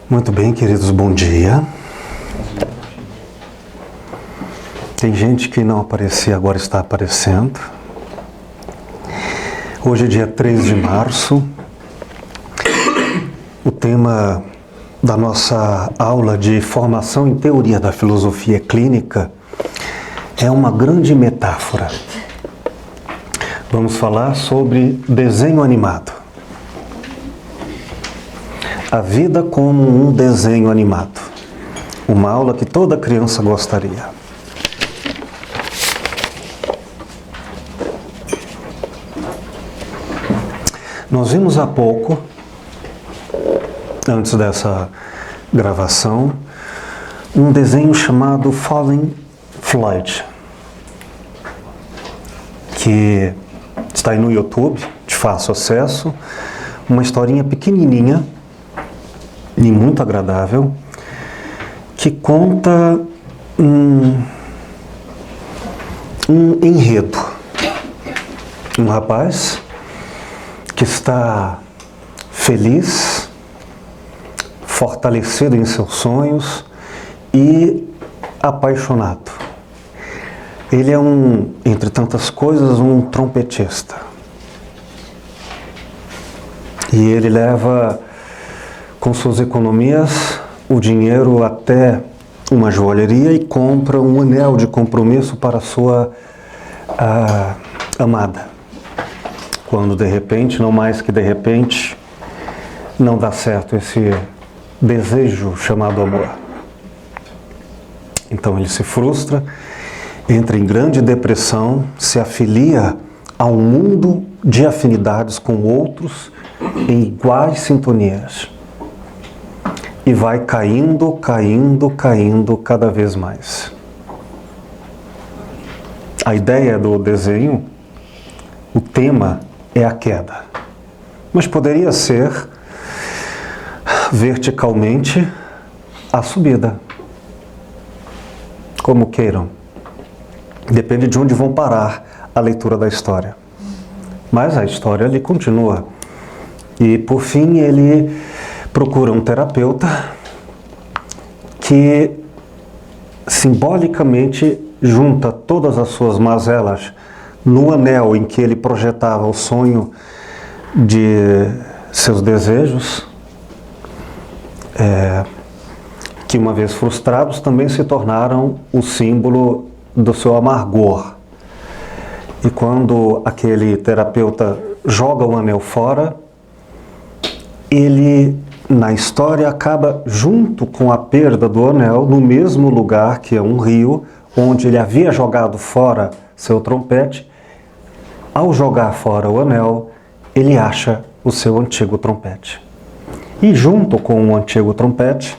Muito bem, queridos, bom dia. Tem gente que não aparecia, agora está aparecendo. Hoje é dia 3 de março. O tema da nossa aula de formação em teoria da filosofia clínica é uma grande metáfora. Vamos falar sobre desenho animado. A vida como um desenho animado. Uma aula que toda criança gostaria. Nós vimos há pouco, antes dessa gravação, um desenho chamado Falling Flight, que está aí no YouTube, de fácil acesso, uma historinha pequenininha e muito agradável, que conta um enredo. Um rapaz que está feliz, fortalecido em seus sonhos e apaixonado. Ele é entre tantas coisas, um trompetista. E ele leva com suas economias o dinheiro até uma joalheria e compra um anel de compromisso para sua amada. Quando de repente, não mais que de repente, não dá certo esse desejo chamado amor. Então ele se frustra, entra em grande depressão, se afilia a um mundo de afinidades com outros em iguais sintonias. E vai caindo cada vez mais. A ideia do desenho, o tema é a queda. Mas poderia ser verticalmente a subida. Como queiram. Depende de onde vão parar a leitura da história. Mas a história ali continua. E por fim ele procura um terapeuta que simbolicamente junta todas as suas mazelas no anel em que ele projetava o sonho de seus desejos, que uma vez frustrados também se tornaram o símbolo do seu amargor. E quando aquele terapeuta joga o anel fora, ele, na história, acaba junto com a perda do anel, no mesmo lugar que é um rio, onde ele havia jogado fora seu trompete. Ao jogar fora o anel, ele acha o seu antigo trompete. E junto com o antigo trompete,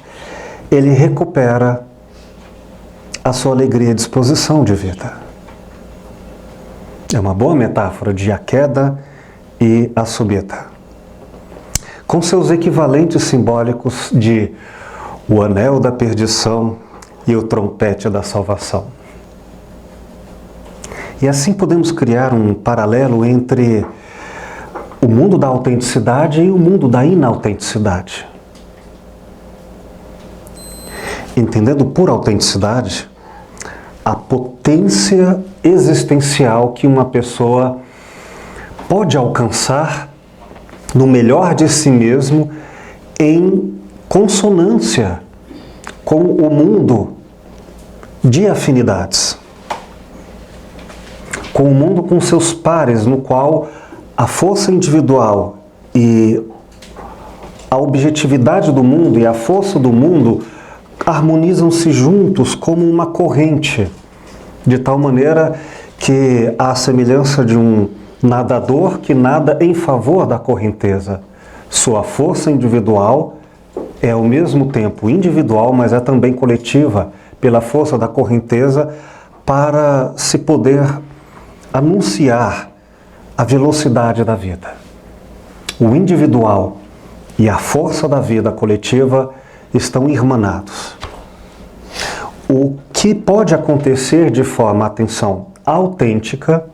ele recupera a sua alegria e disposição de vida. É uma boa metáfora de a queda e a subida. Com seus equivalentes simbólicos de o anel da perdição e o trompete da salvação. E assim podemos criar um paralelo entre o mundo da autenticidade e o mundo da inautenticidade. Entendendo por autenticidade a potência existencial que uma pessoa pode alcançar no melhor de si mesmo, em consonância com o mundo de afinidades, com o mundo com seus pares, no qual a força individual e a objetividade do mundo e a força do mundo harmonizam-se juntos como uma corrente, de tal maneira que, à semelhança de um nadador que nada em favor da correnteza, sua força individual é ao mesmo tempo individual, mas é também coletiva, pela força da correnteza, para se poder anunciar a velocidade da vida. O individual e a força da vida coletiva estão irmanados. O que pode acontecer de forma, atenção, autêntica,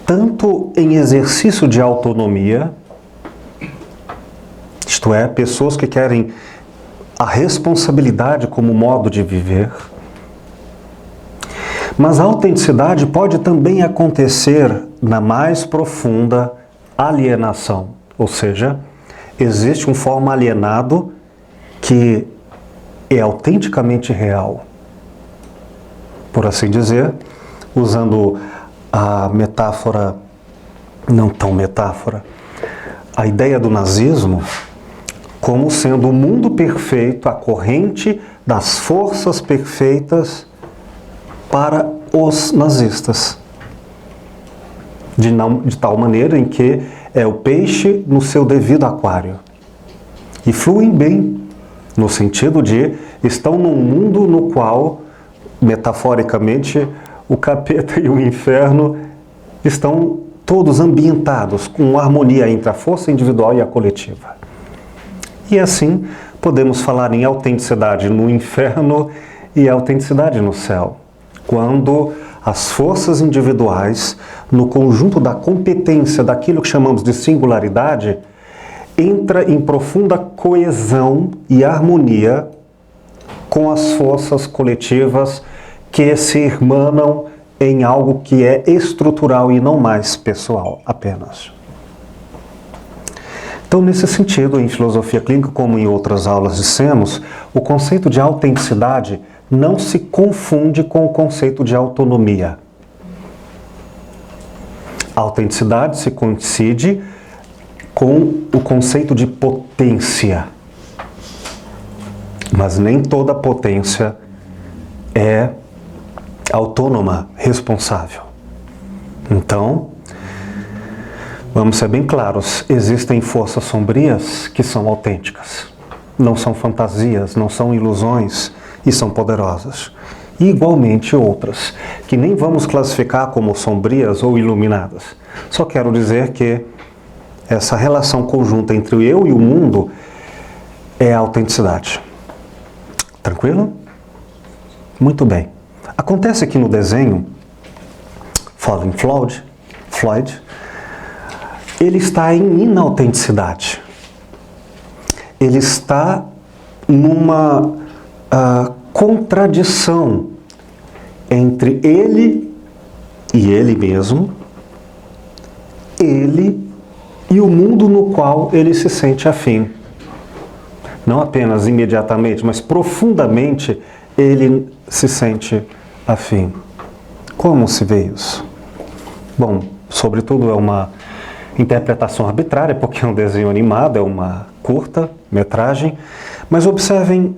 tanto em exercício de autonomia, isto é, pessoas que querem a responsabilidade como modo de viver. Mas a autenticidade pode também acontecer na mais profunda alienação, ou seja, existe um forma alienado que é autenticamente real. Por assim dizer, usando a metáfora, não tão metáfora, a ideia do nazismo como sendo o mundo perfeito, a corrente das forças perfeitas para os nazistas. De tal maneira em que é o peixe no seu devido aquário. E fluem bem, no sentido de estão num mundo no qual, metaforicamente, o capeta e o inferno estão todos ambientados com harmonia entre a força individual e a coletiva. E assim podemos falar em autenticidade no inferno e autenticidade no céu, quando as forças individuais, no conjunto da competência daquilo que chamamos de singularidade, entra em profunda coesão e harmonia com as forças coletivas que se irmanam em algo que é estrutural e não mais pessoal apenas. Então, nesse sentido, em filosofia clínica, como em outras aulas dissemos, o conceito de autenticidade não se confunde com o conceito de autonomia. A autenticidade se coincide com o conceito de potência. Mas nem toda potência é autônoma, responsável. Então, vamos ser bem claros, existem forças sombrias que são autênticas. Não são fantasias, não são ilusões e são poderosas. E igualmente outras, que nem vamos classificar como sombrias ou iluminadas. Só quero dizer que essa relação conjunta entre o eu e o mundo é a autenticidade. Tranquilo? Muito bem. Acontece que no desenho, Fallen Floyd, ele está em inautenticidade. Ele está numa contradição entre ele e ele mesmo, ele e o mundo no qual ele se sente afim. Não apenas imediatamente, mas profundamente ele se sente afim. Como se vê isso? Bom, sobretudo é uma interpretação arbitrária, porque é um desenho animado, é uma curta metragem, mas observem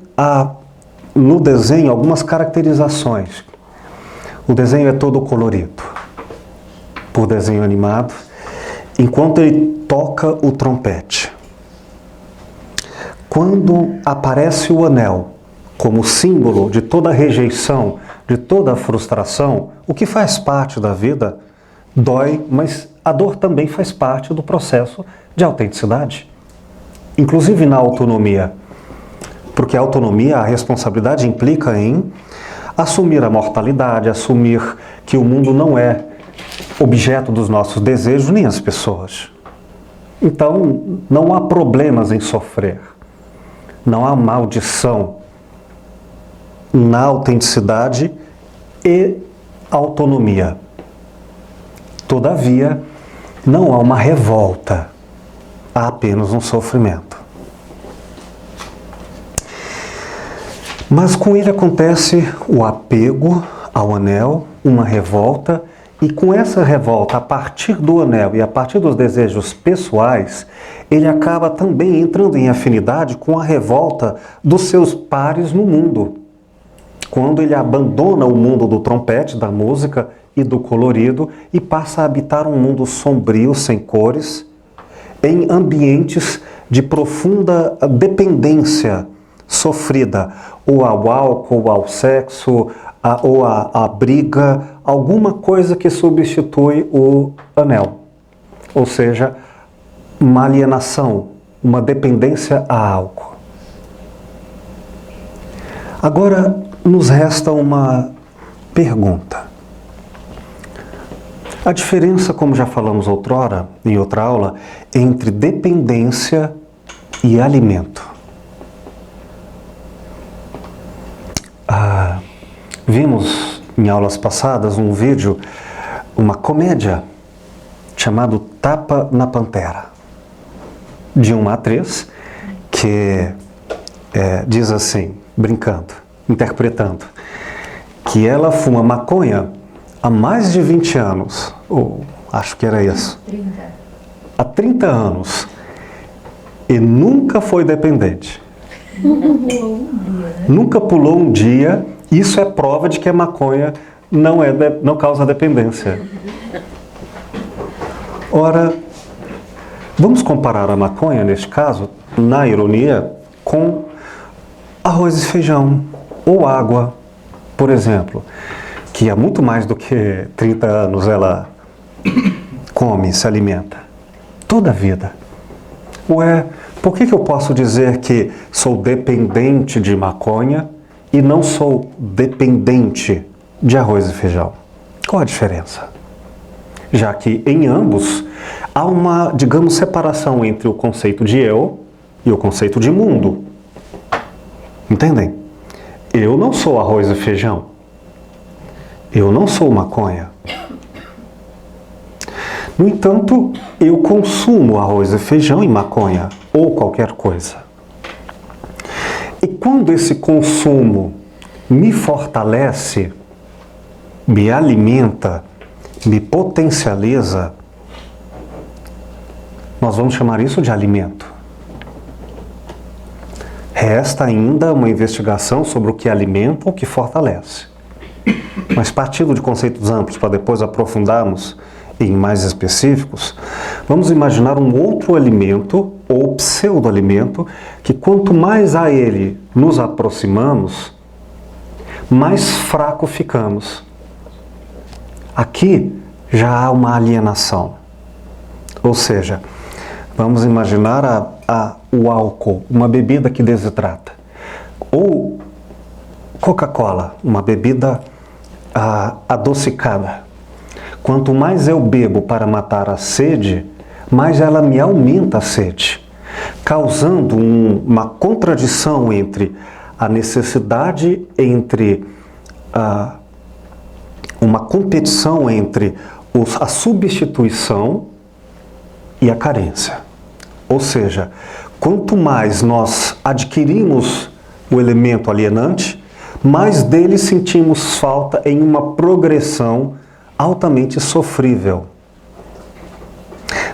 no desenho algumas caracterizações. O desenho é todo colorido, por desenho animado, enquanto ele toca o trompete. Quando aparece o anel como símbolo de toda rejeição, de toda frustração, o que faz parte da vida dói, mas a dor também faz parte do processo de autenticidade. Inclusive na autonomia. Porque a autonomia, a responsabilidade implica em assumir a mortalidade, assumir que o mundo não é objeto dos nossos desejos, nem as pessoas. Então, não há problemas em sofrer. Não há maldição na autenticidade e autonomia. Todavia, não há uma revolta, há apenas um sofrimento. Mas com ele acontece o apego ao anel, uma revolta, e com essa revolta, a partir do anel e a partir dos desejos pessoais, ele acaba também entrando em afinidade com a revolta dos seus pares no mundo. Quando ele abandona o mundo do trompete, da música e do colorido e passa a habitar um mundo sombrio, sem cores, em ambientes de profunda dependência sofrida, ou ao álcool, ou ao sexo, ou à briga, alguma coisa que substitui o anel. Ou seja, uma alienação, uma dependência a algo. Agora, nos resta uma pergunta. A diferença, como já falamos outrora, em outra aula, entre dependência e alimento. Vimos em aulas passadas um vídeo, uma comédia chamado Tapa na Pantera, de uma atriz que diz assim, brincando, interpretando, que ela fuma maconha há mais de 20 anos, ou acho que era isso, 30. Há 30 anos, e nunca foi dependente. Nunca pulou um dia. Isso é prova de que a maconha não causa dependência. Ora, vamos comparar a maconha, neste caso, na ironia, com arroz e feijão, ou água, por exemplo, que há muito mais do que 30 anos ela come, se alimenta. Toda a vida. Ué, por que eu posso dizer que sou dependente de maconha e não sou dependente de arroz e feijão? Qual a diferença? Já que em ambos há uma, digamos, separação entre o conceito de eu e o conceito de mundo. Entendem? Eu não sou arroz e feijão. Eu não sou maconha. No entanto, eu consumo arroz e feijão e maconha, ou qualquer coisa. E quando esse consumo me fortalece, me alimenta, me potencializa, nós vamos chamar isso de alimento. Resta ainda uma investigação sobre o que alimenta ou o que fortalece. Mas partindo de conceitos amplos para depois aprofundarmos em mais específicos, vamos imaginar um outro alimento ou pseudo-alimento que quanto mais a ele nos aproximamos, mais fraco ficamos. Aqui já há uma alienação. Ou seja, vamos imaginar o álcool, uma bebida que desidrata. Ou Coca-Cola, uma bebida adocicada. Quanto mais eu bebo para matar a sede, mais ela me aumenta a sede, causando uma contradição entre a necessidade, entre uma competição entre a substituição e a carência. Ou seja, quanto mais nós adquirimos o elemento alienante, mais dele sentimos falta em uma progressão altamente sofrível.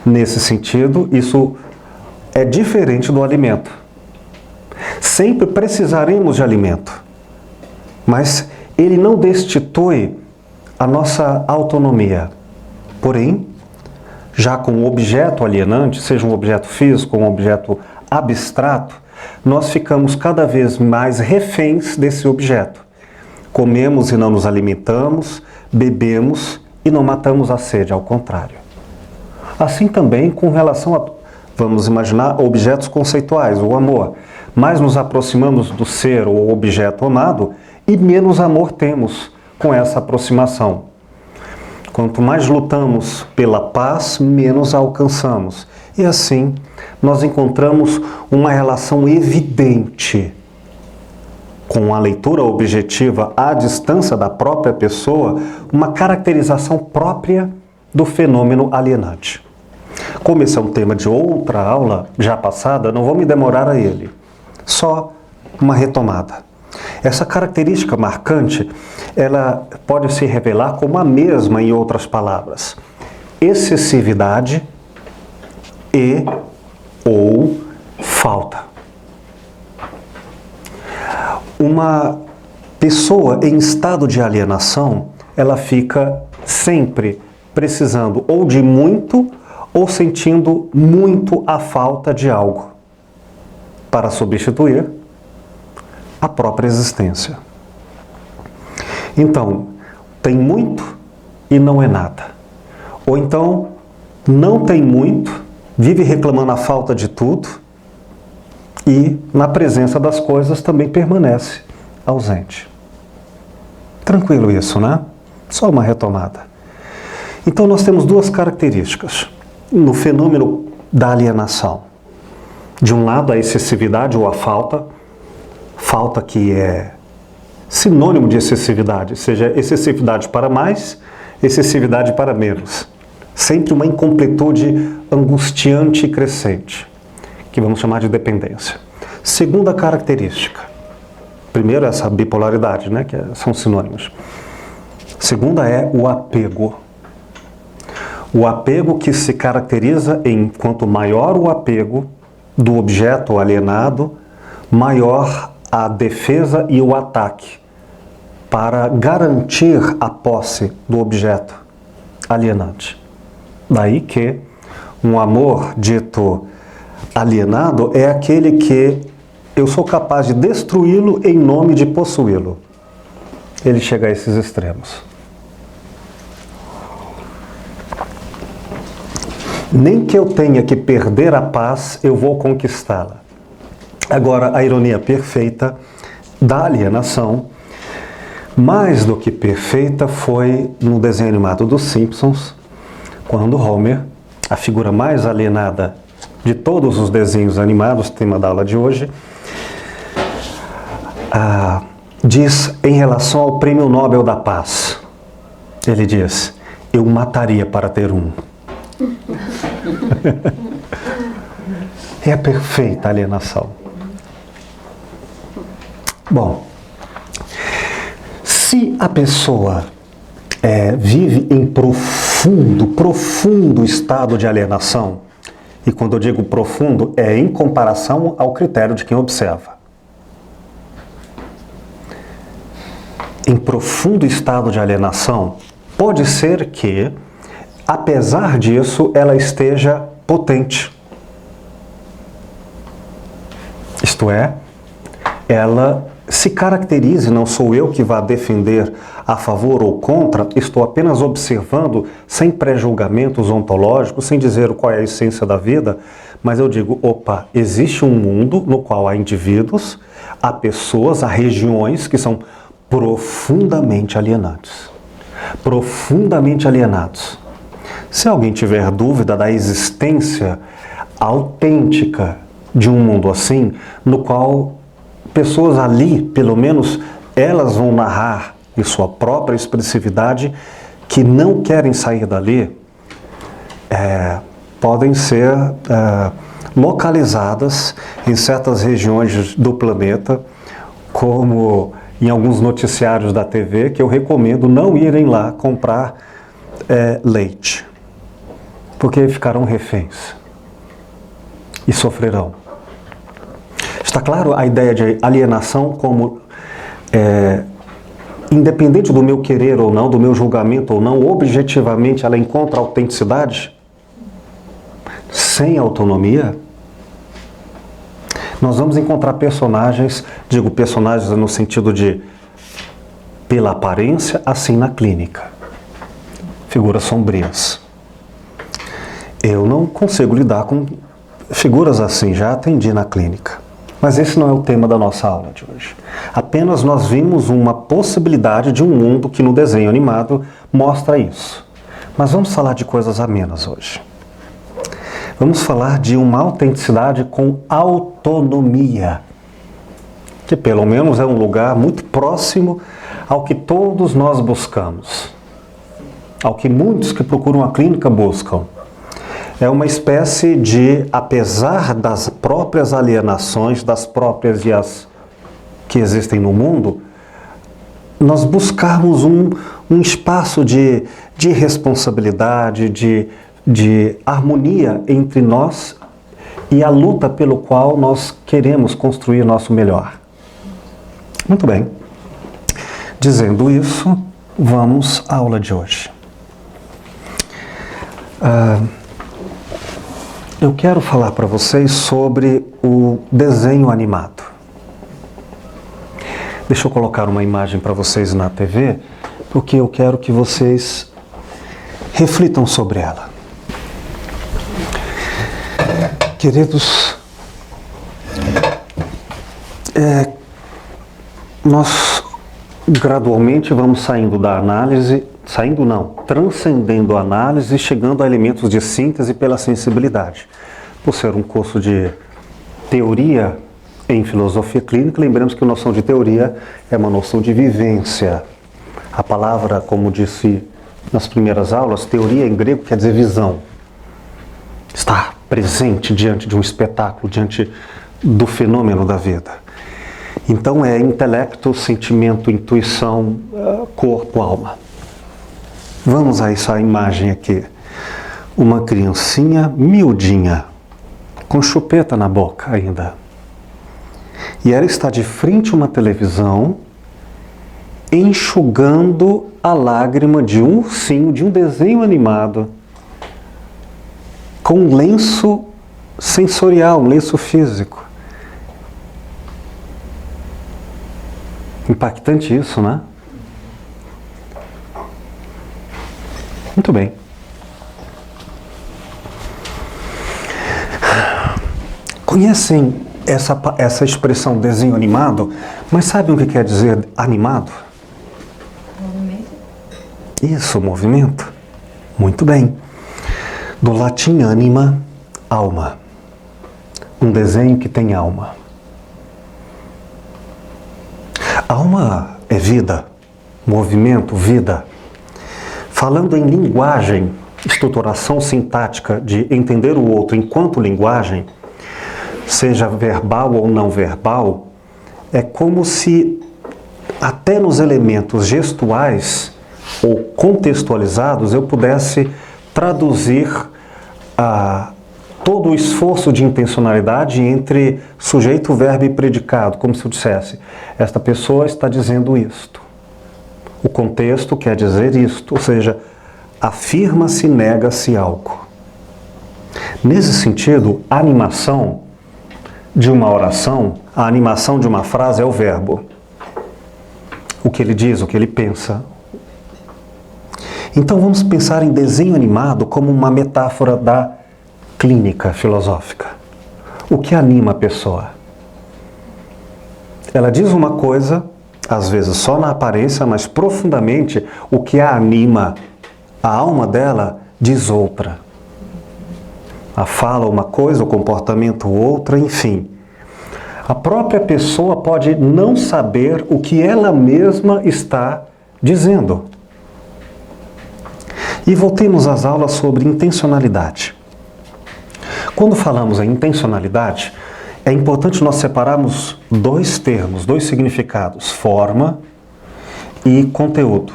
Nesse sentido, isso é diferente do alimento. Sempre precisaremos de alimento, mas ele não destitui a nossa autonomia. Porém, já com o objeto alienante, seja um objeto físico ou um objeto abstrato, nós ficamos cada vez mais reféns desse objeto. Comemos e não nos alimentamos, bebemos e não matamos a sede, ao contrário. Assim também com relação a, vamos imaginar, objetos conceituais, o amor. Mais nos aproximamos do ser ou objeto amado e menos amor temos com essa aproximação. Quanto mais lutamos pela paz, menos a alcançamos. E assim, nós encontramos uma relação evidente com a leitura objetiva à distância da própria pessoa, uma caracterização própria do fenômeno alienante. Como esse é um tema de outra aula já passada, não vou me demorar a ele. Só uma retomada. Essa característica marcante, ela pode se revelar como a mesma em outras palavras. Excessividade e ou falta. Uma pessoa em estado de alienação, ela fica sempre precisando ou de muito ou sentindo muito a falta de algo para substituir a própria existência. Então, tem muito e não é nada. Ou então, não tem muito, vive reclamando a falta de tudo e, na presença das coisas, também permanece ausente. Tranquilo isso, né? Só uma retomada. Então, nós temos duas características no fenômeno da alienação. De um lado, a excessividade ou a falta, falta que é sinônimo de excessividade, seja excessividade para mais, excessividade para menos. Sempre uma incompletude angustiante e crescente, que vamos chamar de dependência. Segunda característica. Primeiro, essa bipolaridade, né, que são sinônimos. Segunda é o apego. O apego que se caracteriza em quanto maior o apego do objeto alienado, maior a defesa e o ataque para garantir a posse do objeto alienante. Daí que um amor dito alienado é aquele que eu sou capaz de destruí-lo em nome de possuí-lo. Ele chega a esses extremos. Nem que eu tenha que perder a paz, eu vou conquistá-la. Agora, a ironia perfeita da alienação, mais do que perfeita, foi no desenho animado dos Simpsons, quando Homer, a figura mais alienada de todos os desenhos animados, tema da aula de hoje, diz em relação ao Prêmio Nobel da Paz. Ele diz: eu mataria para ter um. É a perfeita alienação. Bom, se a pessoa vive em profundo estado de alienação, e quando eu digo profundo, é em comparação ao critério de quem observa. Em profundo estado de alienação, pode ser que, apesar disso, ela esteja potente. Isto é, ela se caracterize, não sou eu que vá defender a favor ou contra, estou apenas observando, sem pré-julgamentos ontológicos, sem dizer qual é a essência da vida, mas eu digo, opa, existe um mundo no qual há indivíduos, há pessoas, há regiões que são profundamente alienantes. Profundamente alienados. Se alguém tiver dúvida da existência autêntica de um mundo assim, no qual pessoas ali, pelo menos, elas vão narrar em sua própria expressividade que não querem sair dali, podem ser localizadas em certas regiões do planeta, como em alguns noticiários da TV, que eu recomendo não irem lá comprar leite, porque ficarão reféns e sofrerão. Está claro a ideia de alienação como, independente do meu querer ou não, do meu julgamento ou não, objetivamente ela encontra autenticidade? Sem autonomia? Nós vamos encontrar personagens, digo personagens no sentido de, pela aparência, assim na clínica. Figuras sombrias. Eu não consigo lidar com figuras assim, já atendi na clínica. Mas esse não é o tema da nossa aula de hoje. Apenas nós vimos uma possibilidade de um mundo que no desenho animado mostra isso. Mas vamos falar de coisas amenas hoje. Vamos falar de uma autenticidade com autonomia, que pelo menos é um lugar muito próximo ao que todos nós buscamos, ao que muitos que procuram a clínica buscam. É uma espécie de, apesar das próprias alienações, das próprias e as que existem no mundo, nós buscarmos um espaço de responsabilidade, de harmonia entre nós e a luta pelo qual nós queremos construir nosso melhor. Muito bem. Dizendo isso, vamos à aula de hoje. Eu quero falar para vocês sobre o desenho animado. Deixa eu colocar uma imagem para vocês na TV, porque eu quero que vocês reflitam sobre ela. Queridos, nós gradualmente vamos saindo da análise, transcendendo a análise e chegando a elementos de síntese pela sensibilidade. Por ser um curso de teoria em filosofia clínica, lembramos que a noção de teoria é uma noção de vivência. A palavra, como disse nas primeiras aulas, teoria em grego quer dizer visão. Estar presente diante de um espetáculo, diante do fenômeno da vida. Então é intelecto, sentimento, intuição, corpo, alma. Vamos a essa imagem aqui. Uma criancinha miudinha, com chupeta na boca ainda. E ela está de frente a uma televisão, enxugando a lágrima de um ursinho, de um desenho animado, com um lenço sensorial, um lenço físico. Impactante isso, né? Muito bem. Conhecem essa expressão desenho animado, mas sabem o que quer dizer animado? Movimento. Isso, movimento. Muito bem. Do latim anima, alma. Um desenho que tem alma. Alma é vida, movimento, vida. Falando em linguagem, estruturação sintática de entender o outro enquanto linguagem, seja verbal ou não verbal, é como se até nos elementos gestuais ou contextualizados eu pudesse traduzir todo o esforço de intencionalidade entre sujeito, verbo e predicado, como se eu dissesse, esta pessoa está dizendo isto. O contexto quer dizer isto, ou seja, afirma-se, nega-se algo. Nesse sentido, a animação de uma oração, a animação de uma frase é o verbo. O que ele diz, o que ele pensa. Então vamos pensar em desenho animado como uma metáfora da clínica filosófica. O que anima a pessoa? Ela diz uma coisa, às vezes só na aparência, mas profundamente o que a anima, a alma dela diz outra. A fala uma coisa, o comportamento outra, enfim. A própria pessoa pode não saber o que ela mesma está dizendo. E voltemos às aulas sobre intencionalidade. Quando falamos em intencionalidade, é importante nós separarmos dois termos, dois significados, forma e conteúdo.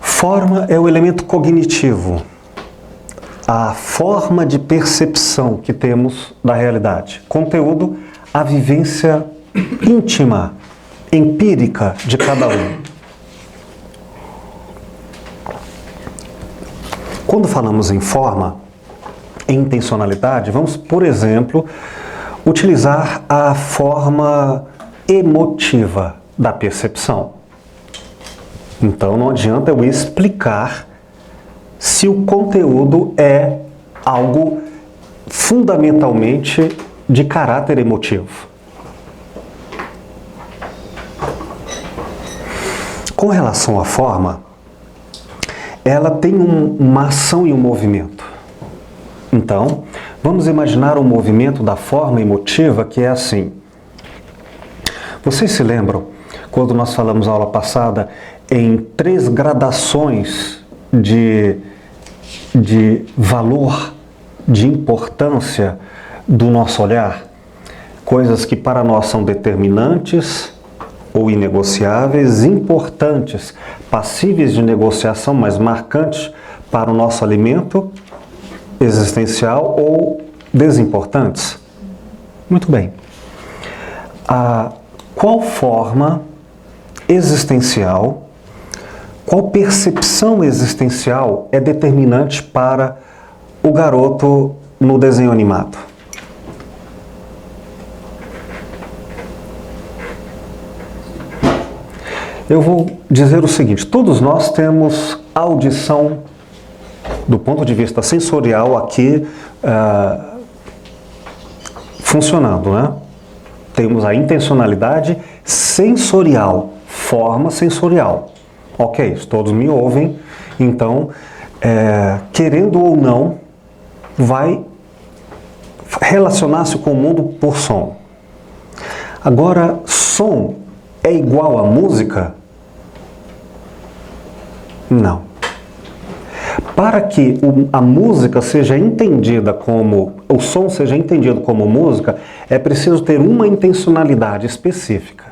Forma é o elemento cognitivo, a forma de percepção que temos da realidade. Conteúdo, a vivência íntima, empírica de cada um. Quando falamos em forma, em intencionalidade, vamos, por exemplo, utilizar a forma emotiva da percepção. Então não adianta eu explicar se o conteúdo é algo fundamentalmente de caráter emotivo. Com relação à forma, ela tem uma ação e um movimento. Então, vamos imaginar um movimento da forma emotiva que é assim. Vocês se lembram, quando nós falamos na aula passada, em 3 gradações de valor, de importância do nosso olhar? Coisas que para nós são determinantes ou inegociáveis, importantes, passíveis de negociação, mas marcantes para o nosso alimento existencial, ou desimportantes? Muito bem. Qual forma existencial, qual percepção existencial é determinante para o garoto no desenho animado? Eu vou dizer o seguinte: todos nós temos audição do ponto de vista sensorial aqui funcionando, né? Temos a intencionalidade sensorial, forma sensorial. Ok, todos me ouvem, então, querendo ou não, vai relacionar-se com o mundo por som. Agora, som é igual a música? Não. Para que a música seja entendida como, o som seja entendido como música, é preciso ter uma intencionalidade específica,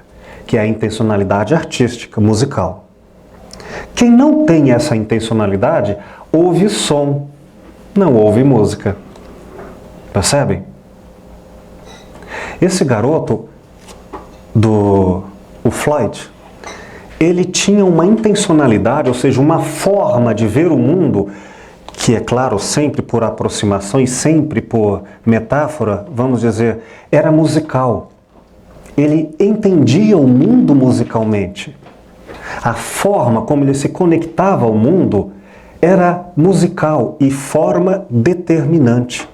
que é a intencionalidade artística, musical. Quem não tem essa intencionalidade, ouve som, não ouve música. Percebem? Esse garoto, o Floyd, ele tinha uma intencionalidade, ou seja, uma forma de ver o mundo, que é claro, sempre por aproximação e sempre por metáfora, vamos dizer, era musical. Ele entendia o mundo musicalmente. A forma como ele se conectava ao mundo era musical e forma determinante.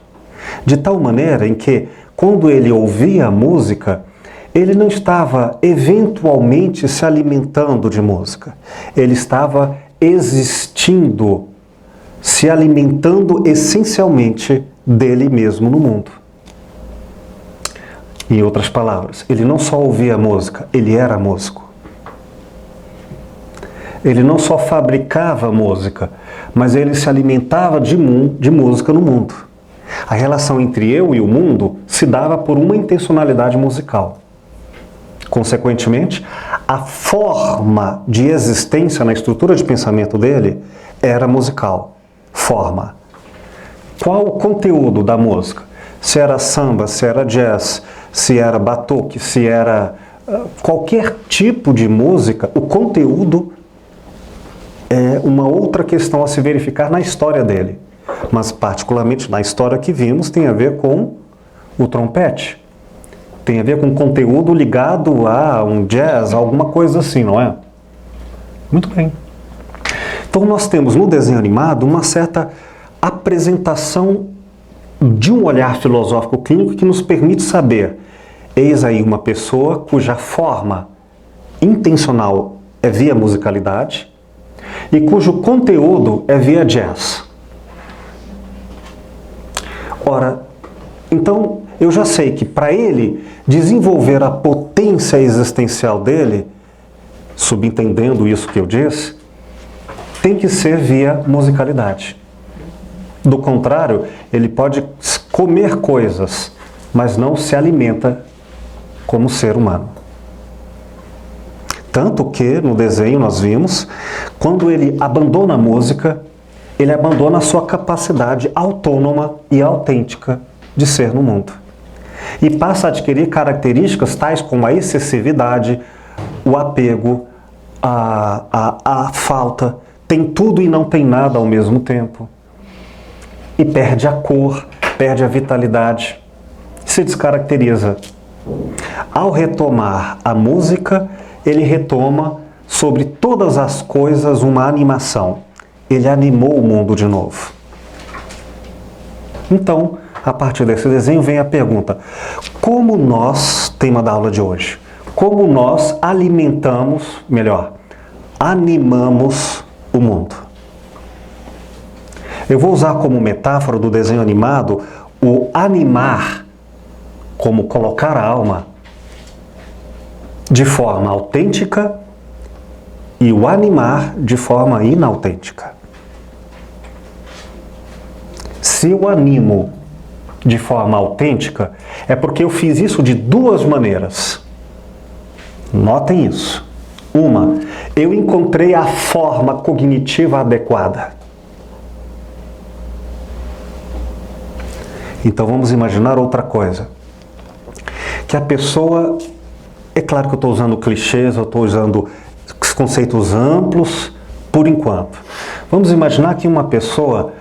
De tal maneira em que, quando ele ouvia a música, ele não estava eventualmente se alimentando de música. Ele estava existindo, se alimentando essencialmente dele mesmo no mundo. Em outras palavras, ele não só ouvia música, ele era músico. Ele não só fabricava música, mas ele se alimentava de música no mundo. A relação entre eu e o mundo se dava por uma intencionalidade musical. Consequentemente, a forma de existência na estrutura de pensamento dele era musical. Forma. Qual o conteúdo da música? Se era samba, se era jazz, se era batuque, se era qualquer tipo de música, o conteúdo é uma outra questão a se verificar na história dele. Mas particularmente na história que vimos tem a ver com o trompete. Tem a ver com conteúdo ligado a um jazz, alguma coisa assim, não é? Muito bem. Então nós temos no desenho animado uma certa apresentação de um olhar filosófico clínico que nos permite saber, eis aí uma pessoa cuja forma intencional é via musicalidade e cujo conteúdo é via jazz. Ora, então eu já sei que para ele desenvolver a potência existencial dele, subentendendo isso que eu disse, tem que ser via musicalidade. Do contrário, ele pode comer coisas, mas não se alimenta como ser humano. Tanto que no desenho nós vimos, quando ele abandona a música, ele abandona a sua capacidade autônoma e autêntica de ser no mundo. E passa a adquirir características tais como a excessividade, o apego, a falta, tem tudo e não tem nada ao mesmo tempo. E perde a cor, perde a vitalidade, se descaracteriza. Ao retomar a música, ele retoma sobre todas as coisas uma animação. Ele animou o mundo de novo. Então, a partir desse desenho vem a pergunta: como nós, tema da aula de hoje, como nós alimentamos, melhor, animamos o mundo? Eu vou usar como metáfora do desenho animado o animar, como colocar a alma, de forma autêntica, e o animar de forma inautêntica. Se eu animo de forma autêntica, é porque eu fiz isso de duas maneiras. Notem isso. Uma, eu encontrei a forma cognitiva adequada. Então vamos imaginar outra coisa. Que a pessoa, é claro que eu estou usando clichês, eu estou usando conceitos amplos, por enquanto. Vamos imaginar que uma pessoa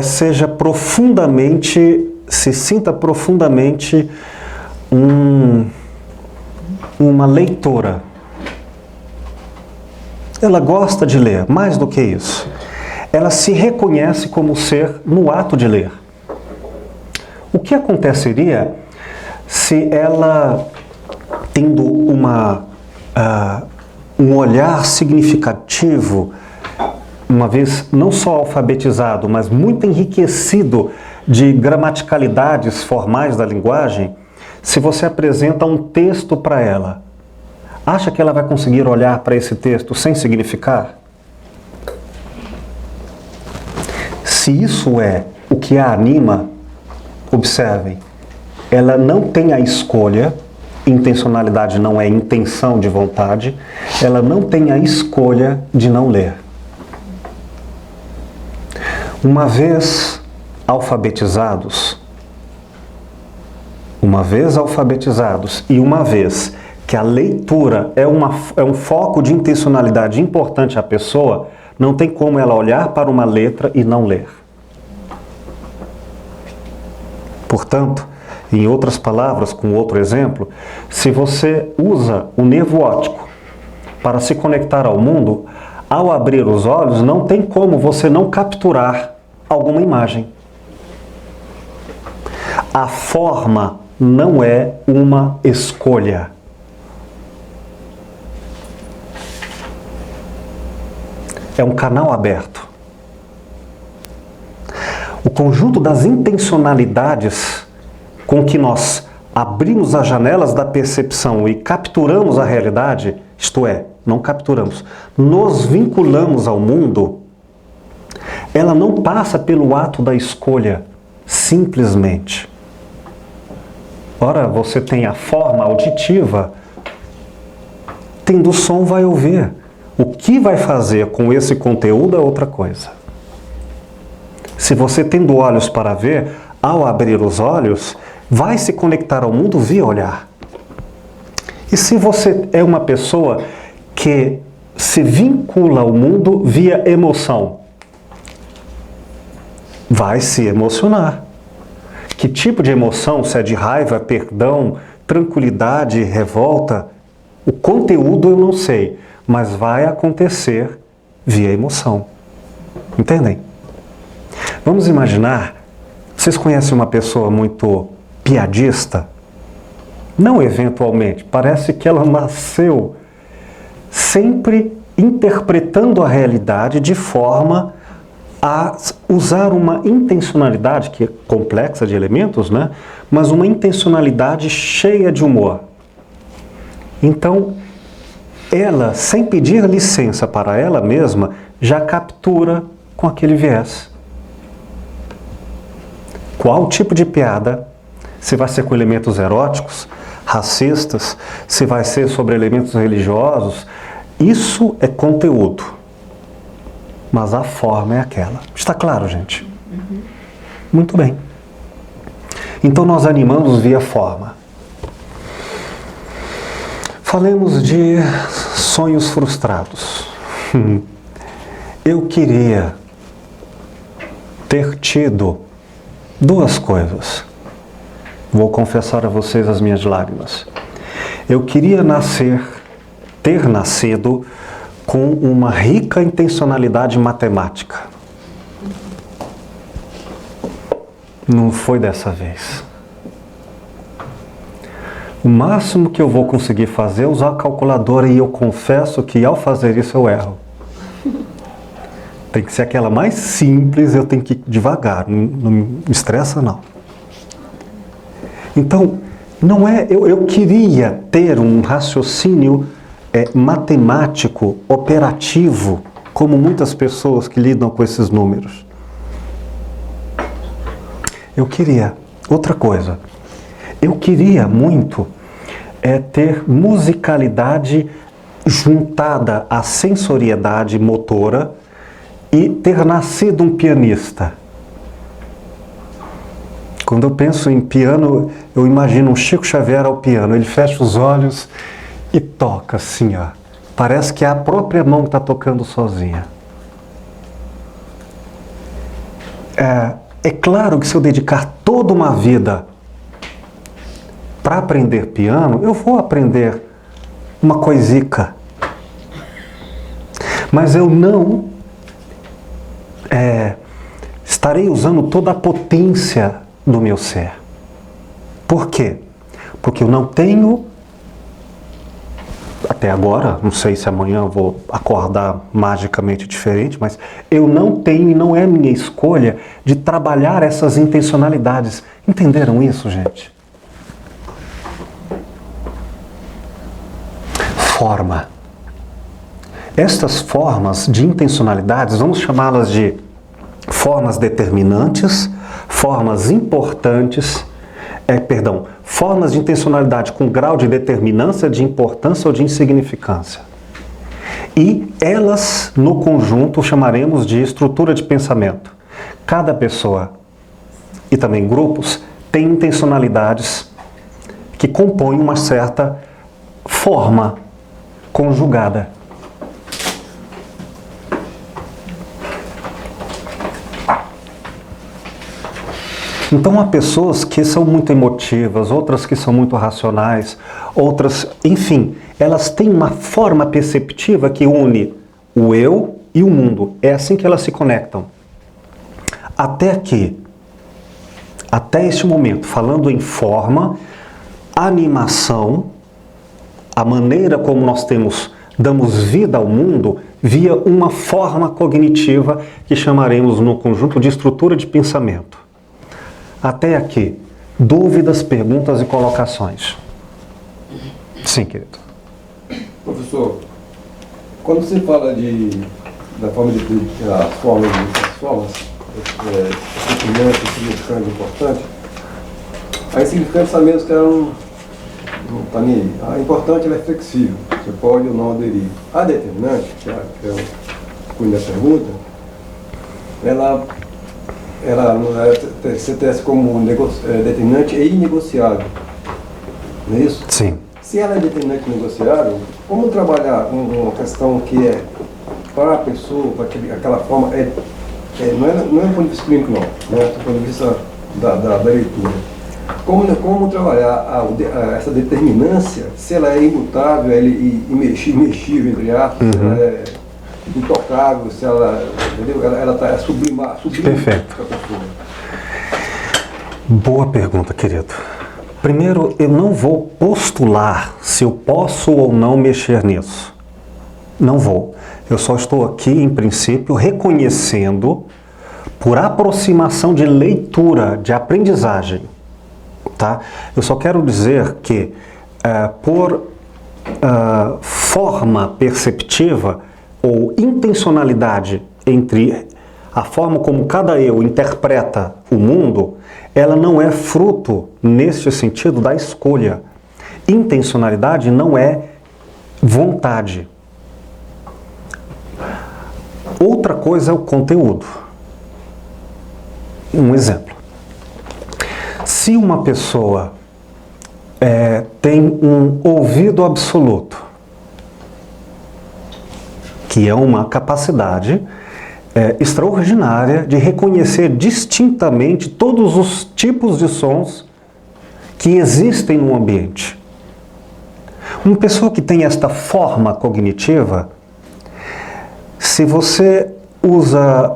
seja profundamente, se sinta profundamente uma leitora. Ela gosta de ler, mais do que isso. Ela se reconhece como ser no ato de ler. O que aconteceria se ela, tendo um olhar significativo, uma vez não só alfabetizado, mas muito enriquecido de gramaticalidades formais da linguagem, se você apresenta um texto para ela, acha que ela vai conseguir olhar para esse texto sem significar? Se isso é o que a anima, observem, ela não tem a escolha, intencionalidade não é intenção de vontade, ela não tem a escolha de não ler. Uma vez alfabetizados e uma vez que a leitura é um foco de intencionalidade importante à pessoa, não tem como ela olhar para uma letra e não ler. Portanto, em outras palavras, com outro exemplo, se você usa o nervo óptico para se conectar ao mundo, ao abrir os olhos, não tem como você não capturar alguma imagem. A forma não é uma escolha. É um canal aberto. O conjunto das intencionalidades com que nós abrimos as janelas da percepção e capturamos a realidade, isto é, não capturamos, nos vinculamos ao mundo, ela não passa pelo ato da escolha, simplesmente. Ora, você tem a forma auditiva, tendo som vai ouvir. O que vai fazer com esse conteúdo é outra coisa. Se você tendo olhos para ver, ao abrir os olhos, vai se conectar ao mundo via olhar. E se você é uma pessoa que se vincula ao mundo via emoção, vai se emocionar. Que tipo de emoção? Se é de raiva, perdão, tranquilidade, revolta? O conteúdo eu não sei, mas vai acontecer via emoção. Entendem? Vamos imaginar, vocês conhecem uma pessoa muito piadista? Não eventualmente, parece que ela nasceu sempre interpretando a realidade de forma a usar uma intencionalidade, que é complexa de elementos, né? Mas uma intencionalidade cheia de humor. Então, ela, sem pedir licença para ela mesma, já captura com aquele viés. Qual tipo de piada? Se vai ser com elementos eróticos, racistas, se vai ser sobre elementos religiosos, isso é conteúdo. Mas a forma é aquela. Está claro, gente? Muito bem. Então nós animamos via forma. Falemos de sonhos frustrados. Eu queria ter tido duas coisas. Vou confessar a vocês as minhas lágrimas. Eu queria ter nascido com uma rica intencionalidade matemática. Não foi dessa vez. O máximo que eu vou conseguir fazer é usar a calculadora e eu confesso que ao fazer isso eu erro. Tem que ser aquela mais simples, eu tenho que ir devagar, não me estressa não. Então, não é, eu queria ter um raciocínio matemático, operativo, como muitas pessoas que lidam com esses números. Eu queria. Outra coisa, eu queria muito ter musicalidade juntada à sensoriedade motora e ter nascido um pianista. Quando eu penso em piano, eu imagino um Chico Xavier ao piano. Ele fecha os olhos e toca assim, ó. Parece que é a própria mão que está tocando sozinha. É claro que se eu dedicar toda uma vida para aprender piano, eu vou aprender uma coisica. Mas eu não estarei usando toda a potência do meu ser. Por quê? Porque eu não tenho até agora, não sei se amanhã eu vou acordar magicamente diferente, mas eu não tenho e não é minha escolha de trabalhar essas intencionalidades. Entenderam isso, gente? Forma. Estas formas de intencionalidades, vamos chamá-las de formas determinantes, formas importantes, formas de intencionalidade com grau de determinância, de importância ou de insignificância. E elas, no conjunto, chamaremos de estrutura de pensamento. Cada pessoa, e também grupos, tem intencionalidades que compõem uma certa forma conjugada. Então há pessoas que são muito emotivas, outras que são muito racionais, outras, enfim, elas têm uma forma perceptiva que une o eu e o mundo. É assim que elas se conectam. Até aqui, até este momento, falando em forma, animação, a maneira como nós damos vida ao mundo via uma forma cognitiva que chamaremos no conjunto de estrutura de pensamento. Até aqui, dúvidas, perguntas e colocações? Sim, querido. Professor, quando você fala das formas, determinante, significante, importante, a insignificante sabemos que ela não está nem aí. A importante ela é flexível, você pode ou não aderir. A determinante, que é o cunho da pergunta, você testa como determinante e inegociável, não é isso? Sim. Se ela é determinante e negociável, como trabalhar uma questão que é para a pessoa, para aquela forma, não é um ponto de vista clínico não, né? Do ponto de vista da leitura. Como trabalhar essa determinância, se ela é imutável, ela é imexível, entre aspas, se ela é intocável, se ela, entendeu? Ela está sublimada. Perfeito. Boa pergunta, querido. Primeiro, eu não vou postular se eu posso ou não mexer nisso. Não vou. Eu só estou aqui, em princípio, reconhecendo, por aproximação de leitura, de aprendizagem, tá? Eu só quero dizer que, por forma perceptiva, ou intencionalidade entre a forma como cada eu interpreta o mundo, ela não é fruto, neste sentido, da escolha. Intencionalidade não é vontade. Outra coisa é o conteúdo. Um exemplo. Se uma pessoa tem um ouvido absoluto, que é uma capacidade extraordinária de reconhecer distintamente todos os tipos de sons que existem no ambiente. Uma pessoa que tem esta forma cognitiva, se você usa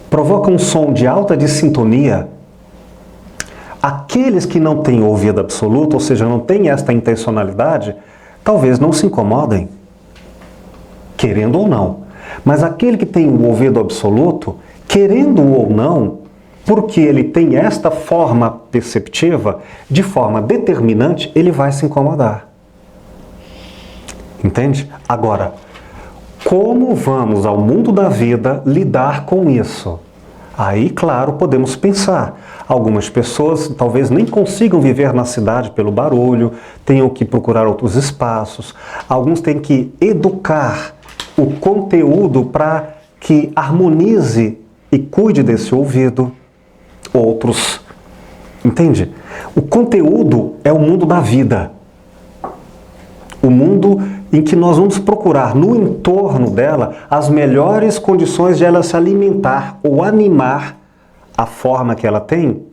provoca um som de alta dissintonia, aqueles que não têm ouvido absoluto, ou seja, não têm esta intencionalidade, talvez não se incomodem, querendo ou não. Mas aquele que tem o ouvido absoluto, querendo ou não, porque ele tem esta forma perceptiva, de forma determinante, ele vai se incomodar. Entende? Agora, como vamos ao mundo da vida lidar com isso? Aí, claro, podemos pensar. Algumas pessoas talvez nem consigam viver na cidade pelo barulho, tenham que procurar outros espaços. Alguns têm que educar o conteúdo para que harmonize e cuide desse ouvido. Outros, entende? O conteúdo é o mundo da vida. O mundo em que nós vamos procurar no entorno dela as melhores condições de ela se alimentar ou animar a forma que ela tem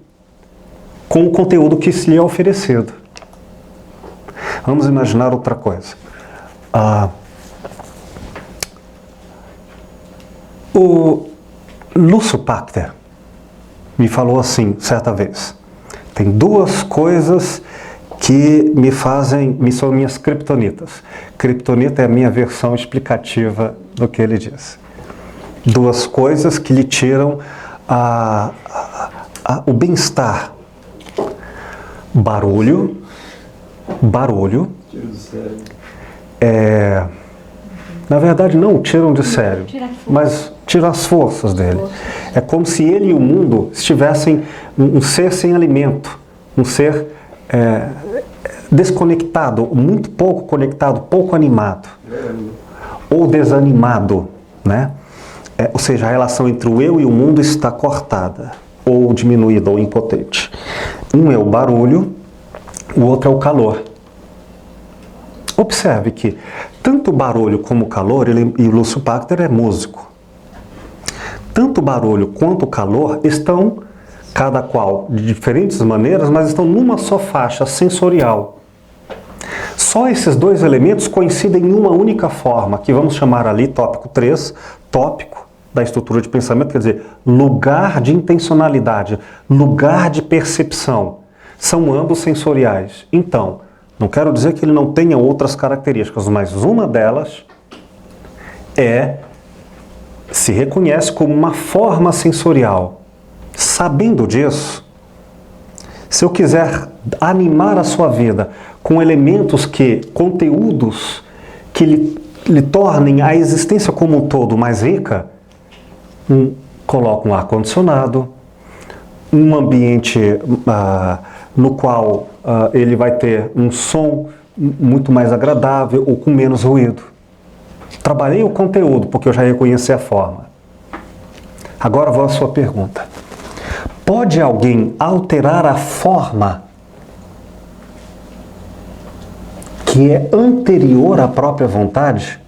com o conteúdo que se lhe é oferecido. Vamos imaginar outra coisa. O Lúcio Pachter me falou assim, certa vez. Tem duas coisas que são minhas criptonitas. Criptonita é a minha versão explicativa do que ele diz. Duas coisas que lhe tiram o bem-estar. Barulho. Tiro do sério. Na verdade, não o tiram de sério, mas tiram as forças dele. É como se ele e o mundo estivessem um ser sem alimento, um ser desconectado, muito pouco conectado, pouco animado, ou desanimado, né? Ou seja, a relação entre o eu e o mundo está cortada, ou diminuída, ou impotente. Um é o barulho, o outro é o calor. Observe que tanto o barulho como o calor, e o Lúcio Pachter é músico, tanto o barulho quanto o calor estão, cada qual de diferentes maneiras, mas estão numa só faixa sensorial. Só esses dois elementos coincidem em uma única forma, que vamos chamar ali, tópico 3, tópico da estrutura de pensamento, quer dizer, lugar de intencionalidade, lugar de percepção. São ambos sensoriais. Então, não quero dizer que ele não tenha outras características, mas uma delas se reconhece como uma forma sensorial. Sabendo disso, se eu quiser animar a sua vida com elementos conteúdos que lhe tornem a existência como um todo mais rica, coloco um ar-condicionado, um ambiente no qual ele vai ter um som muito mais agradável ou com menos ruído. Trabalhei o conteúdo porque eu já reconheci a forma. Agora vou à sua pergunta. Pode alguém alterar a forma que é anterior à própria vontade?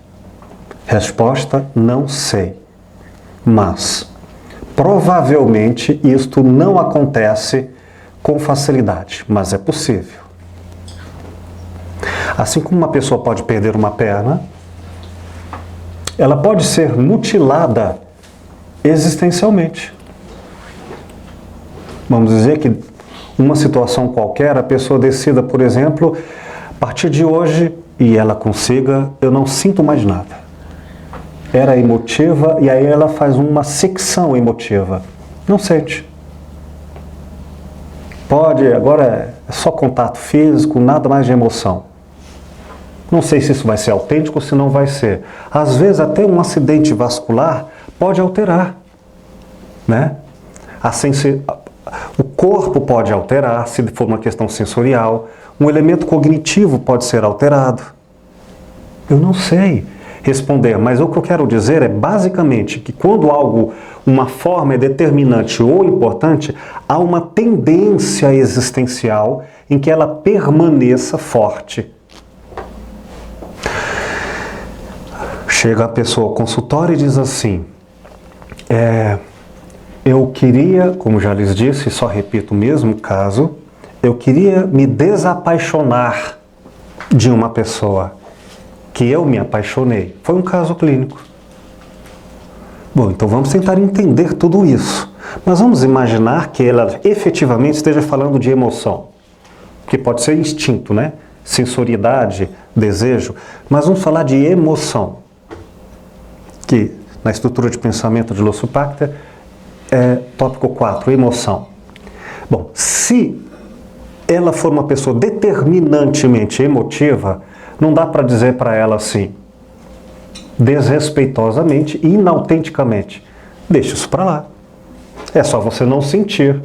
Resposta: não sei. Mas, provavelmente, isto não acontece com facilidade, mas é possível. Assim como uma pessoa pode perder uma perna, ela pode ser mutilada existencialmente. Vamos dizer que uma situação qualquer, a pessoa decida, por exemplo, a partir de hoje, e ela consiga, eu não sinto mais nada. Era emotiva, e aí ela faz uma secção emotiva. Não sente. Pode, agora é só contato físico, nada mais de emoção. Não sei se isso vai ser autêntico ou se não vai ser. Às vezes até um acidente vascular pode alterar, né? O corpo pode alterar, se for uma questão sensorial. Um elemento cognitivo pode ser alterado. Eu não sei responder, mas o que eu quero dizer é basicamente que quando uma forma é determinante ou importante, há uma tendência existencial em que ela permaneça forte. Chega a pessoa ao consultório e diz assim: eu queria, como já lhes disse, só repito o mesmo caso, eu queria me desapaixonar de uma pessoa que eu me apaixonei. Foi um caso clínico. Bom, então vamos tentar entender tudo isso. Mas vamos imaginar que ela efetivamente esteja falando de emoção, que pode ser instinto, né? Sensoriedade, desejo, mas vamos falar de emoção, que na estrutura de pensamento de Lúcio Pachter é tópico 4, emoção. Bom, se ela for uma pessoa determinantemente emotiva, não dá para dizer para ela assim, desrespeitosamente e inautenticamente: deixa isso para lá. É só você não sentir.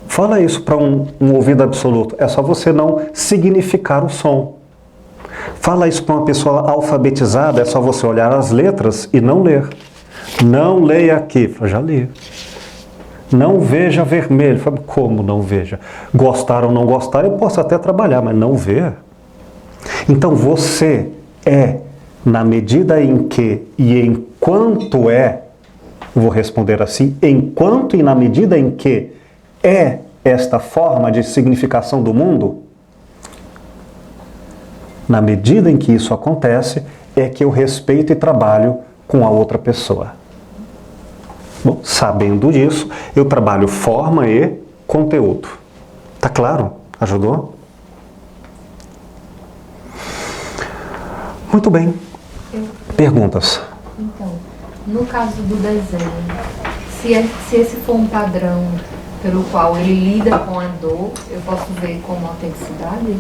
Fala isso para um ouvido absoluto. É só você não significar o som. Fala isso para uma pessoa alfabetizada. É só você olhar as letras e não ler. Não leia aqui. Eu já li. Não veja vermelho. Como não veja? Gostar ou não gostar, eu posso até trabalhar, mas não ver. Então você na medida em que e enquanto vou responder assim, enquanto e na medida em que esta forma de significação do mundo, na medida em que isso acontece, é que eu respeito e trabalho com a outra pessoa. Bom, sabendo disso, eu trabalho forma e conteúdo. Tá claro? Ajudou? Muito bem. Perguntas? Então, no caso do desenho, se esse for um padrão pelo qual ele lida com a dor, eu posso ver como autenticidade?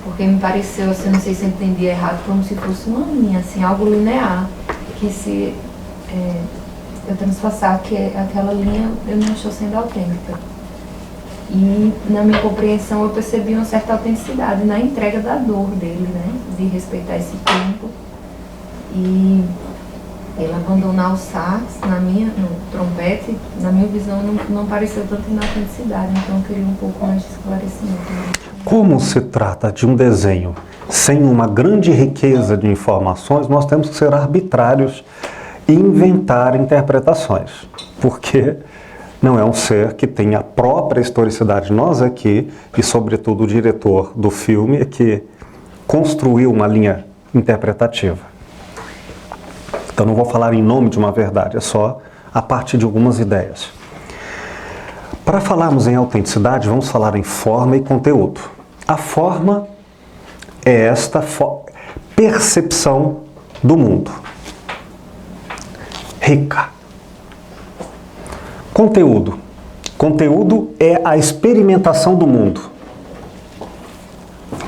Porque me pareceu, assim, não sei se eu entendi errado, como se fosse uma linha, assim, algo linear, que se eu transpassar aquela linha, eu não estou sendo autêntica. E na minha compreensão eu percebi uma certa autenticidade na entrega da dor dele, né? De respeitar esse tempo. E ele abandonar o sax, no trompete, na minha visão não pareceu tanto inautenticidade, então eu queria um pouco mais de esclarecimento. Né? Como se trata de um desenho sem uma grande riqueza de informações, nós temos que ser arbitrários e inventar interpretações, porque não é um ser que tem a própria historicidade. Nós aqui, e sobretudo o diretor do filme, é que construiu uma linha interpretativa. Então não vou falar em nome de uma verdade, é só a partir de algumas ideias. Para falarmos em autenticidade, vamos falar em forma e conteúdo. A forma é esta percepção do mundo. Rica. Conteúdo. Conteúdo é a experimentação do mundo.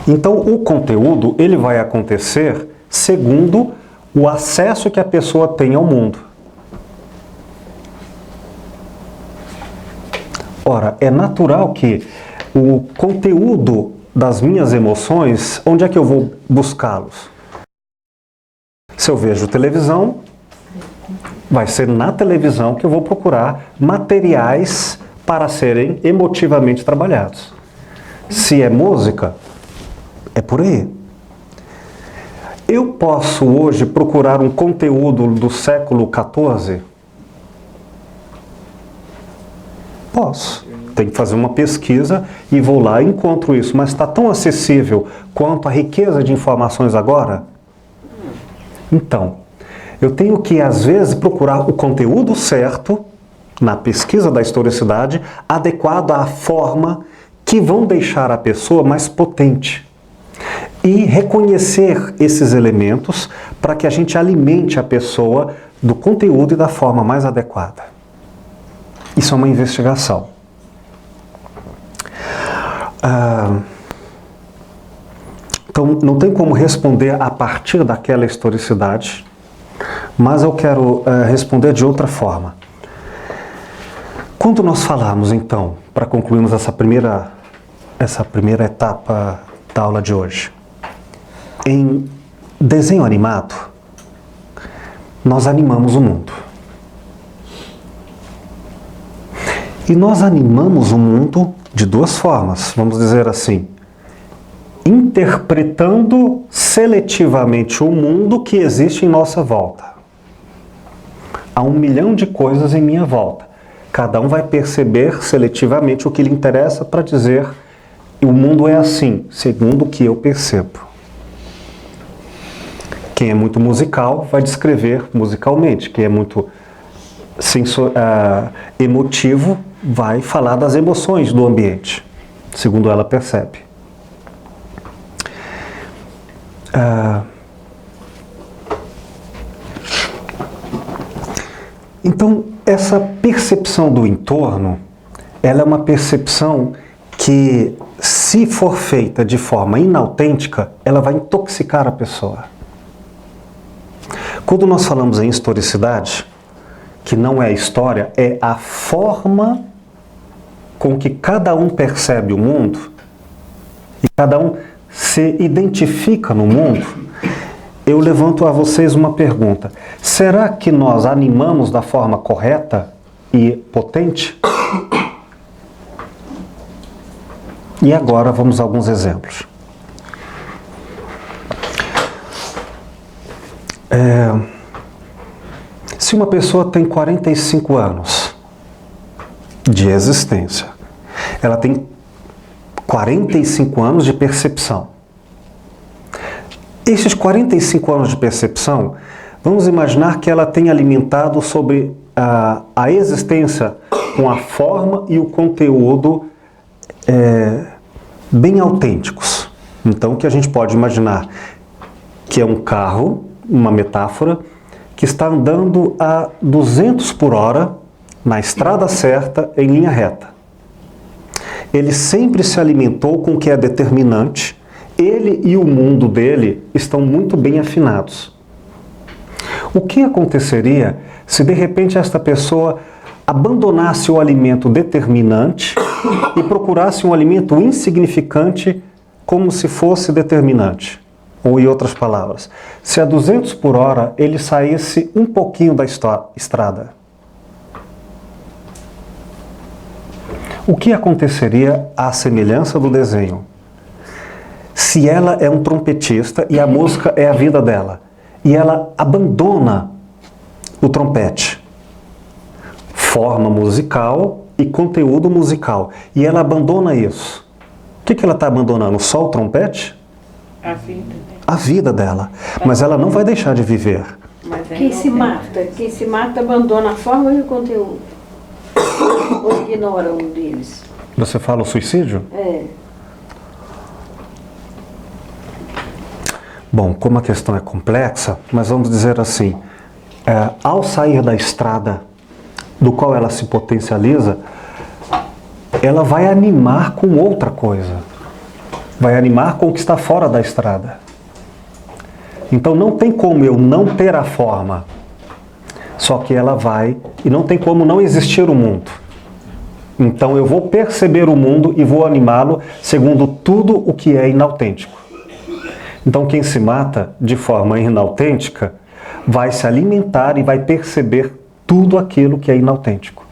Então, o conteúdo, ele vai acontecer segundo o acesso que a pessoa tem ao mundo. Ora, é natural que o conteúdo das minhas emoções, onde é que eu vou buscá-los? Se eu vejo televisão, vai ser na televisão que eu vou procurar materiais para serem emotivamente trabalhados. Se é música, é por aí. Eu posso hoje procurar um conteúdo do século XIV? Posso. Tenho que fazer uma pesquisa e vou lá e encontro isso. Mas está tão acessível quanto a riqueza de informações agora? Então, eu tenho que, às vezes, procurar o conteúdo certo, na pesquisa da historicidade, adequado à forma que vão deixar a pessoa mais potente. E reconhecer esses elementos para que a gente alimente a pessoa do conteúdo e da forma mais adequada. Isso é uma investigação. Então, não tem como responder a partir daquela historicidade, mas eu quero responder de outra forma. Quando nós falamos, então, para concluirmos essa primeira etapa da aula de hoje, em desenho animado, nós animamos o mundo. E nós animamos o mundo de duas formas, vamos dizer assim, interpretando seletivamente o mundo que existe em nossa volta. Há 1 milhão de coisas em minha volta. Cada um vai perceber seletivamente o que lhe interessa para dizer o mundo é assim, segundo o que eu percebo. Quem é muito musical vai descrever musicalmente. Quem é muito emotivo vai falar das emoções do ambiente, segundo ela percebe. Então, essa percepção do entorno, ela é uma percepção que, se for feita de forma inautêntica, ela vai intoxicar a pessoa. Quando nós falamos em historicidade, que não é história, é a forma com que cada um percebe o mundo e cada um se identifica no mundo, eu levanto a vocês uma pergunta. Será que nós animamos da forma correta e potente? E agora vamos a alguns exemplos. Se uma pessoa tem 45 anos de existência, ela tem 45 anos de percepção. Esses 45 anos de percepção, vamos imaginar que ela tenha alimentado sobre a existência com a forma e o conteúdo bem autênticos. Então, o que a gente pode imaginar que é um carro, uma metáfora, que está andando a 200 por hora na estrada certa, em linha reta. Ele sempre se alimentou com o que é determinante. Ele e o mundo dele estão muito bem afinados. O que aconteceria se de repente esta pessoa abandonasse o alimento determinante e procurasse um alimento insignificante como se fosse determinante? Ou, em outras palavras, se a 200 por hora ele saísse um pouquinho da estrada, o que aconteceria à semelhança do desenho? Se ela é um trompetista e a música é a vida dela, e ela abandona o trompete, forma musical e conteúdo musical, e ela abandona isso, o que ela está abandonando? Só o trompete? A vida. A vida dela. Mas ela não vai deixar de viver. Quem se mata abandona a forma e o conteúdo. Ou ignora um deles. Você fala o suicídio? É. Bom, como a questão é complexa, mas vamos dizer assim, ao sair da estrada do qual ela se potencializa, ela vai animar com outra coisa. Vai animar com o que está fora da estrada. Então não tem como eu não ter a forma. Só que ela vai, e não tem como não existir o mundo. Então eu vou perceber o mundo e vou animá-lo segundo tudo o que é inautêntico. Então quem se mata de forma inautêntica vai se alimentar e vai perceber tudo aquilo que é inautêntico.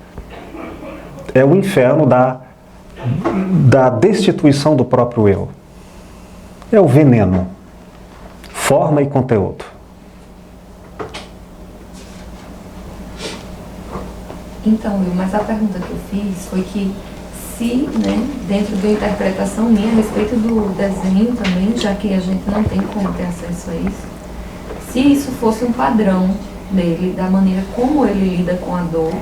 É o inferno da destituição do próprio eu. É o veneno. Forma e conteúdo. Então, Will, mas a pergunta que eu fiz foi que se, né, dentro da interpretação minha a respeito do desenho também, já que a gente não tem como ter acesso a isso, se isso fosse um padrão dele, da maneira como ele lida com a dor,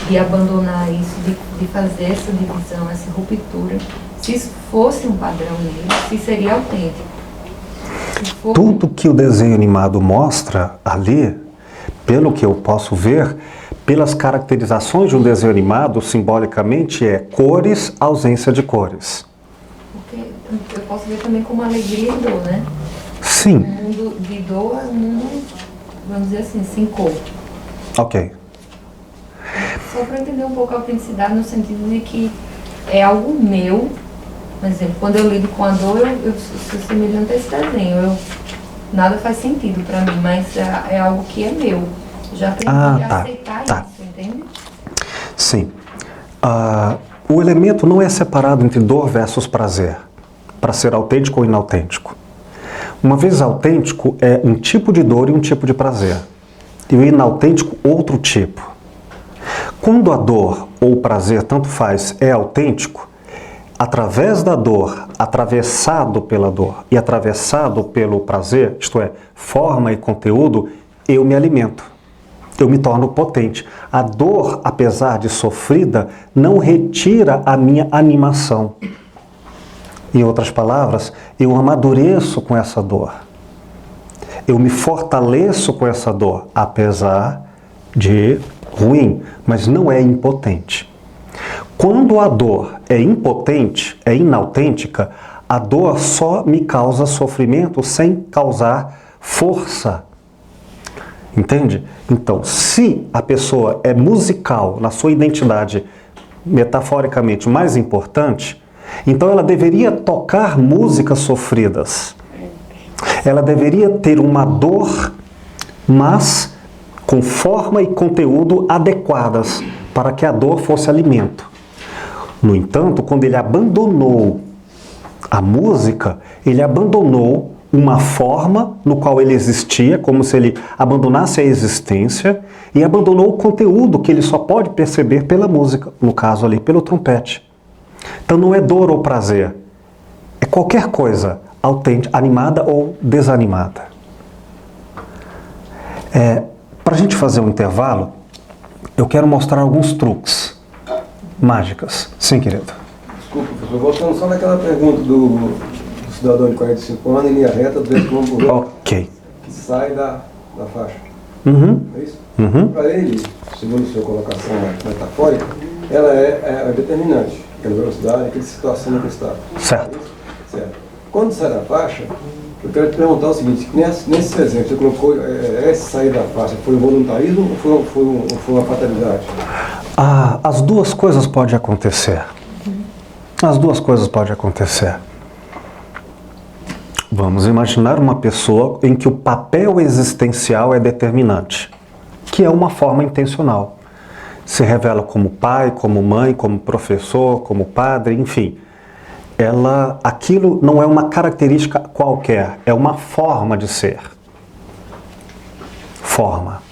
de abandonar isso, de fazer essa divisão, essa ruptura, se isso fosse um padrão nele, se seria autêntico. Tudo que o desenho animado mostra ali, pelo que eu posso ver, pelas caracterizações de um desenho animado, simbolicamente é cores, ausência de cores. Porque eu posso ver também como alegria e dor, né? Sim. Um mundo de dor é um mundo, vamos dizer assim, sem cor. Ok. Só para entender um pouco a autenticidade no sentido de que é algo meu. Por exemplo, quando eu lido com a dor, eu sou semelhante a esse desenho. Nada faz sentido para mim, mas é algo que é meu. Já aprendi a aceitar isso, entende? Sim. O elemento não é separado entre dor versus prazer, para ser autêntico ou inautêntico. Uma vez autêntico é um tipo de dor e um tipo de prazer. E o inautêntico, outro tipo. Quando a dor ou o prazer, tanto faz, é autêntico, através da dor, atravessado pela dor e atravessado pelo prazer, isto é, forma e conteúdo, eu me alimento. Eu me torno potente. A dor, apesar de sofrida, não retira a minha animação. Em outras palavras, eu amadureço com essa dor. Eu me fortaleço com essa dor, apesar de ruim, mas não é impotente. Quando a dor é impotente, é inautêntica, a dor só me causa sofrimento sem causar força. Entende? Então, se a pessoa é musical na sua identidade, metaforicamente, mais importante, então ela deveria tocar músicas sofridas. Ela deveria ter uma dor, mas com forma e conteúdo adequadas para que a dor fosse alimento. No entanto, quando ele abandonou a música, ele abandonou uma forma no qual ele existia, como se ele abandonasse a existência, e abandonou o conteúdo que ele só pode perceber pela música, no caso ali, pelo trompete. Então não é dor ou prazer, é qualquer coisa autêntica, animada ou desanimada. Para a gente fazer um intervalo, eu quero mostrar alguns truques, mágicas. Sim, querido. Desculpa, Professor, voltando só naquela pergunta do cidadão de 45 anos em linha reta, 200 km por hora, Ok. que sai da faixa. Uhum. É isso? Uhum. Para ele, segundo sua colocação metafórica, ela é determinante. Aquela velocidade, aquela situação naquele estado. Certo. Certo. Quando sai da faixa, eu quero te perguntar o seguinte, nesse exemplo, você colocou esse sair da faixa, foi um voluntarismo ou foi uma fatalidade? As duas coisas podem acontecer. As duas coisas podem acontecer. Vamos imaginar uma pessoa em que o papel existencial é determinante, que é uma forma intencional. Se revela como pai, como mãe, como professor, como padre, enfim. Aquilo não é uma característica qualquer, é uma forma de ser. Forma.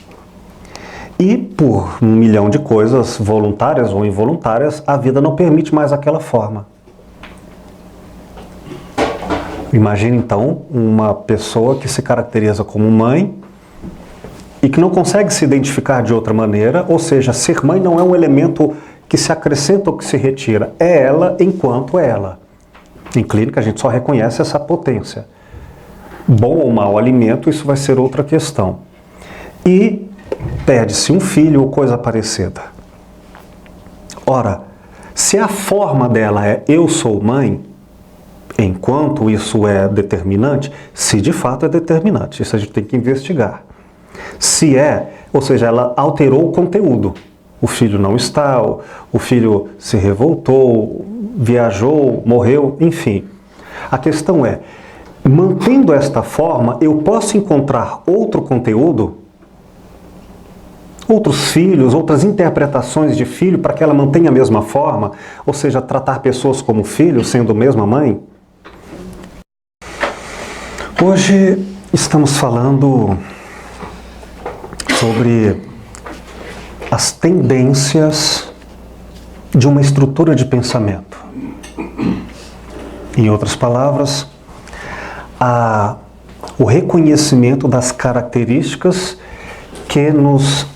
E por 1 milhão de coisas, voluntárias ou involuntárias, a vida não permite mais aquela forma. Imagine então uma pessoa que se caracteriza como mãe e que não consegue se identificar de outra maneira, ou seja, ser mãe não é um elemento que se acrescenta ou que se retira, é ela enquanto é ela. Em clínica a gente só reconhece essa potência. Bom ou mau alimento, isso vai ser outra questão. E perde-se um filho ou coisa parecida. Ora, se a forma dela é eu sou mãe, enquanto isso é determinante, se de fato é determinante, isso a gente tem que investigar. Se ou seja, ela alterou o conteúdo. O filho não está, o filho se revoltou, viajou, morreu, enfim. A questão é, mantendo esta forma, eu posso encontrar outro conteúdo, outros filhos, outras interpretações de filho para que ela mantenha a mesma forma, ou seja, tratar pessoas como filhos, sendo a mesma mãe? Hoje estamos falando sobre as tendências de uma estrutura de pensamento. Em outras palavras, o reconhecimento das características que nos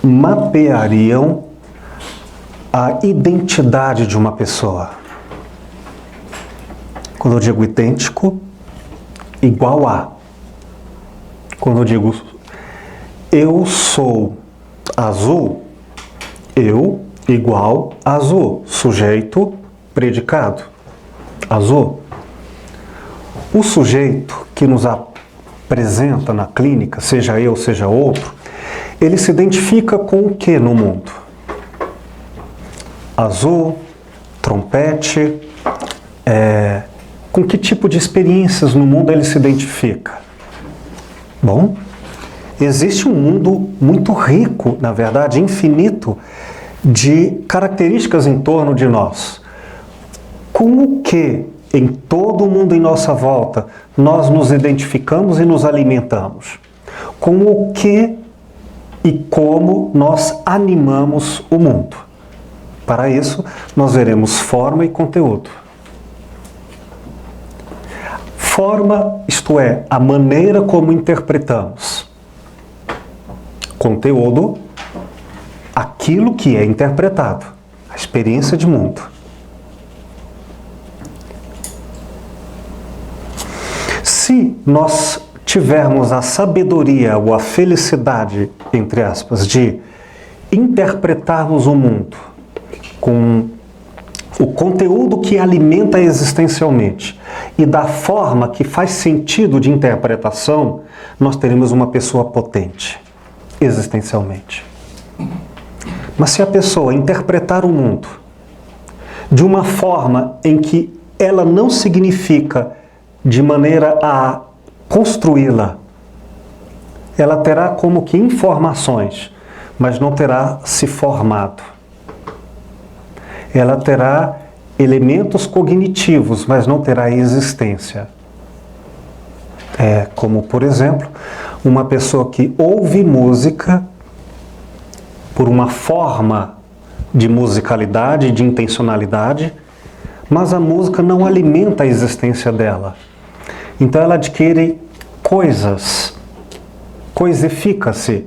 mapeariam a identidade de uma pessoa. Quando eu digo idêntico, igual a. Quando eu digo eu sou azul, eu igual azul, sujeito, predicado, azul. O sujeito que nos apresenta na clínica, seja eu, seja outro, ele se identifica com o que no mundo? Azul, trompete, com que tipo de experiências no mundo ele se identifica? Bom, existe um mundo muito rico, na verdade, infinito, de características em torno de nós. Com o que, em todo o mundo em nossa volta, nós nos identificamos e nos alimentamos? Com o que e como nós animamos o mundo? Para isso, nós veremos forma e conteúdo. Forma, isto é, a maneira como interpretamos. Conteúdo, aquilo que é interpretado, a experiência de mundo. Se nós tivermos a sabedoria ou a felicidade, entre aspas, de interpretarmos o mundo com o conteúdo que alimenta existencialmente e da forma que faz sentido de interpretação, nós teremos uma pessoa potente, existencialmente. Mas se a pessoa interpretar o mundo de uma forma em que ela não significa de maneira a construí-la, ela terá como que informações, mas não terá se formado. Ela terá elementos cognitivos, mas não terá existência. É como, por exemplo, uma pessoa que ouve música por uma forma de musicalidade, de intencionalidade, mas a música não alimenta a existência dela. Então ela adquire coisas, coisifica-se,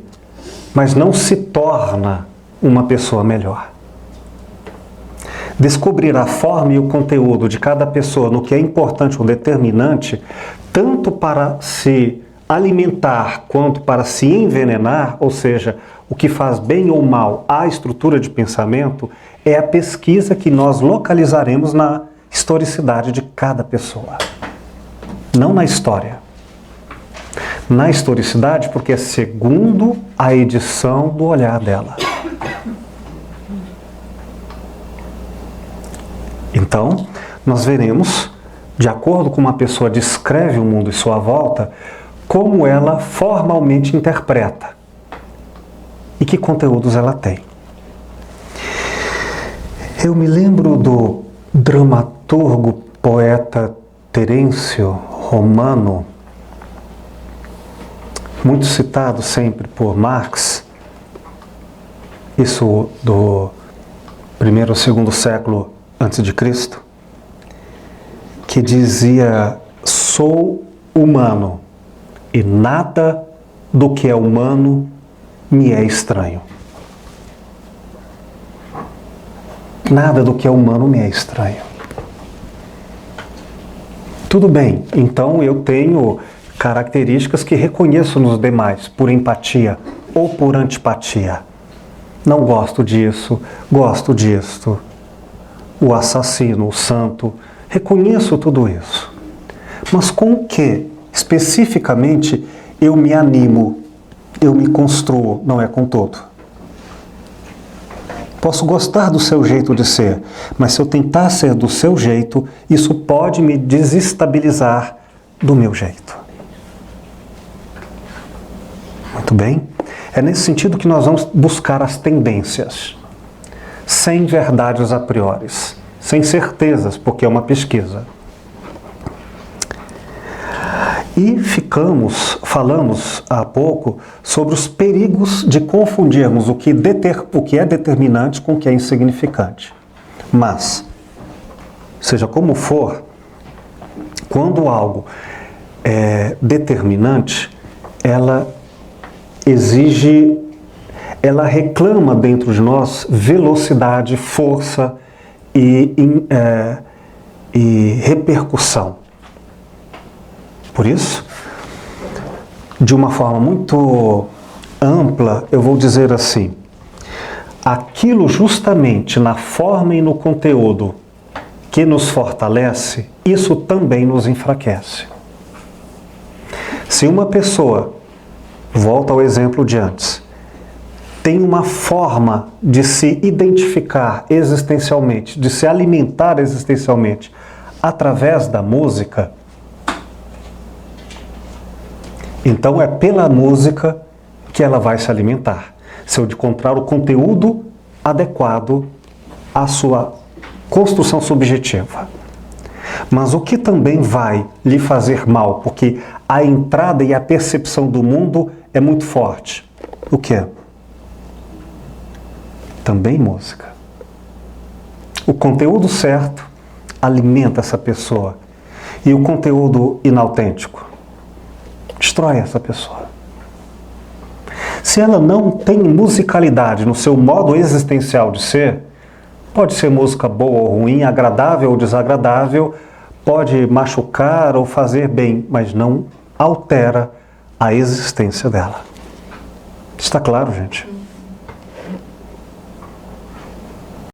mas não se torna uma pessoa melhor. Descobrir a forma e o conteúdo de cada pessoa no que é importante ou determinante, tanto para se alimentar quanto para se envenenar, ou seja, o que faz bem ou mal à estrutura de pensamento, é a pesquisa que nós localizaremos na historicidade de cada pessoa. Não na história. Na historicidade, porque é segundo a edição do olhar dela. Então, nós veremos, de acordo com uma pessoa descreve o mundo em sua volta, como ela formalmente interpreta e que conteúdos ela tem. Eu me lembro do dramaturgo, poeta Terêncio Romano, muito citado sempre por Marx, isso do primeiro ou segundo século antes de Cristo, que dizia: sou humano e nada do que é humano me é estranho. Nada do que é humano me é estranho. Tudo bem, então eu tenho características que reconheço nos demais, por empatia ou por antipatia. Não gosto disso, gosto disto. O assassino, o santo, reconheço tudo isso. Mas com o que, especificamente, eu me animo, eu me construo, não é com todo. Posso gostar do seu jeito de ser, mas se eu tentar ser do seu jeito, isso pode me desestabilizar do meu jeito. Muito bem? É nesse sentido que nós vamos buscar as tendências, sem verdades a priori, sem certezas, porque é uma pesquisa. E falamos há pouco sobre os perigos de confundirmos o que é determinante com o que é insignificante. Mas, seja como for, quando algo é determinante, ela reclama dentro de nós velocidade, força e repercussão. Por isso, de uma forma muito ampla, eu vou dizer assim: aquilo justamente na forma e no conteúdo que nos fortalece, isso também nos enfraquece. Se uma pessoa, volta ao exemplo de antes, tem uma forma de se identificar existencialmente, de se alimentar existencialmente através da música, então é pela música que ela vai se alimentar. Se eu encontrar o conteúdo adequado à sua construção subjetiva. Mas o que também vai lhe fazer mal, porque a entrada e a percepção do mundo é muito forte. O que é? Também música. O conteúdo certo alimenta essa pessoa. E o conteúdo inautêntico destrói essa pessoa. Se ela não tem musicalidade no seu modo existencial de ser, pode ser música boa ou ruim, agradável ou desagradável, pode machucar ou fazer bem, mas não altera a existência dela. Está claro, gente?